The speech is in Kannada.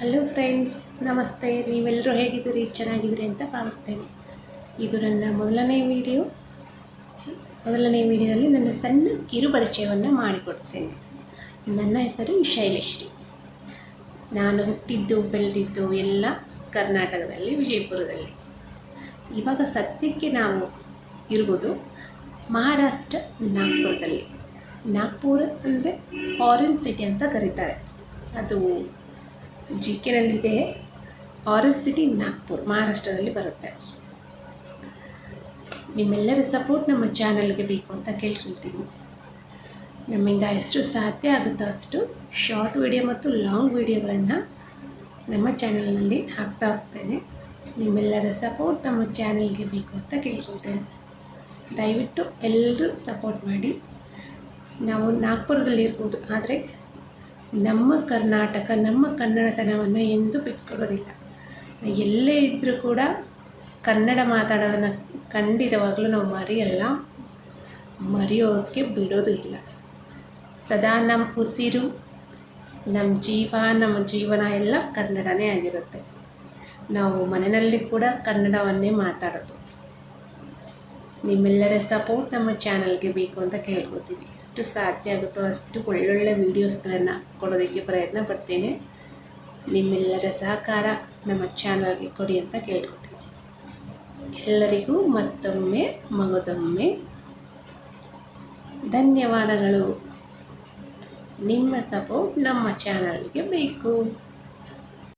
ಹಲೋ ಫ್ರೆಂಡ್ಸ್, ನಮಸ್ತೆ. ನೀವೆಲ್ಲರೂ ಹೇಗಿದ್ದೀರಿ? ಚೆನ್ನಾಗಿದ್ದೀರಿ ಅಂತ ಭಾವಿಸ್ತೇನೆ. ಇದು ನನ್ನ ಮೊದಲನೇ ವಿಡಿಯೋದಲ್ಲಿ ನನ್ನ ಸಣ್ಣ ಕಿರು ಪರಿಚಯವನ್ನು ಮಾಡಿಕೊಡ್ತೇನೆ. ನನ್ನ ಹೆಸರು ಶೈಲಶ್ರೀ. ನಾನು ಹುಟ್ಟಿದ್ದು ಬೆಳೆದಿದ್ದು ಎಲ್ಲ ಕರ್ನಾಟಕದಲ್ಲಿ, ವಿಜಯಪುರದಲ್ಲಿ. ಇವಾಗ ಸದ್ಯಕ್ಕೆ ನಾವು ಇರುವುದು ಮಹಾರಾಷ್ಟ್ರ ನಾಗ್ಪುರದಲ್ಲಿ. ನಾಗ್ಪುರ ಅಂದರೆ ಆರೆಂಜ್ ಸಿಟಿ ಅಂತ ಕರೀತಾರೆ. ಅದು ಜಿಕೆನಲ್ಲಿದೆ. ಆರೆಂಜ್ ಸಿಟಿ ನಾಗ್ಪುರ್ ಮಹಾರಾಷ್ಟ್ರದಲ್ಲಿ ಬರುತ್ತೆ. ನಿಮ್ಮೆಲ್ಲರ ಸಪೋರ್ಟ್ ನಮ್ಮ ಚಾನಲ್ಗೆ ಬೇಕು ಅಂತ ಕೇಳ್ಕೊಳ್ತೀನಿ. ನಮ್ಮಿಂದ ಎಷ್ಟು ಸಾಧ್ಯ ಆಗುತ್ತೋ ಅಷ್ಟು ಶಾರ್ಟ್ ವಿಡಿಯೋ ಮತ್ತು ಲಾಂಗ್ ವಿಡಿಯೋಗಳನ್ನು ನಮ್ಮ ಚಾನಲ್ನಲ್ಲಿ ಹಾಕ್ತಾ ಹೋಗ್ತೇನೆ. ನಿಮ್ಮೆಲ್ಲರ ಸಪೋರ್ಟ್ ನಮ್ಮ ಚಾನಲ್ಗೆ ಬೇಕು ಅಂತ ಕೇಳ್ಕೊಳ್ತೇನೆ. ದಯವಿಟ್ಟು ಎಲ್ಲರೂ ಸಪೋರ್ಟ್ ಮಾಡಿ. ನಾವು ನಾಗ್ಪುರದಲ್ಲಿ ಇರ್ಬೋದು, ಆದರೆ ನಮ್ಮ ಕರ್ನಾಟಕ, ನಮ್ಮ ಕನ್ನಡತನವನ್ನು ಎಂದೂ ಬಿಟ್ಕೊಡೋದಿಲ್ಲ. ಎಲ್ಲೇ ಇದ್ದರೂ ಕೂಡ ಕನ್ನಡ ಮಾತಾಡೋದನ್ನು ಖಂಡಿತವಾಗಲೂ ನಾವು ಮರೆಯೋಕ್ಕೆ ಬಿಡೋದು ಇಲ್ಲ. ಸದಾ ನಮ್ಮ ಉಸಿರು, ನಮ್ಮ ಜೀವನ ಎಲ್ಲ ಕನ್ನಡನೇ ಆಗಿರುತ್ತೆ. ನಾವು ಮನೆಯಲ್ಲಿ ಕೂಡ ಕನ್ನಡವನ್ನೇ ಮಾತಾಡೋದು. ನಿಮ್ಮೆಲ್ಲರ ಸಪೋರ್ಟ್ ನಮ್ಮ ಚಾನಲ್ಗೆ ಬೇಕು ಅಂತ ಕೇಳ್ಕೊತೀವಿ. ಎಷ್ಟು ಸಾಧ್ಯ ಆಗುತ್ತೋ ಅಷ್ಟು ಒಳ್ಳೊಳ್ಳೆ ವೀಡಿಯೋಸ್ಗಳನ್ನು ಕೊಡೋದಕ್ಕೆ ಪ್ರಯತ್ನ ಪಡ್ತೇನೆ. ನಿಮ್ಮೆಲ್ಲರ ಸಹಕಾರ ನಮ್ಮ ಚಾನಲ್ಗೆ ಕೊಡಿ ಅಂತ ಕೇಳ್ಕೊತೀನಿ. ಎಲ್ಲರಿಗೂ ಮತ್ತೊಮ್ಮೆ ಮಗದೊಮ್ಮೆ ಧನ್ಯವಾದಗಳು. ನಿಮ್ಮ ಸಪೋರ್ಟ್ ನಮ್ಮ ಚಾನಲ್ಗೆ ಬೇಕು.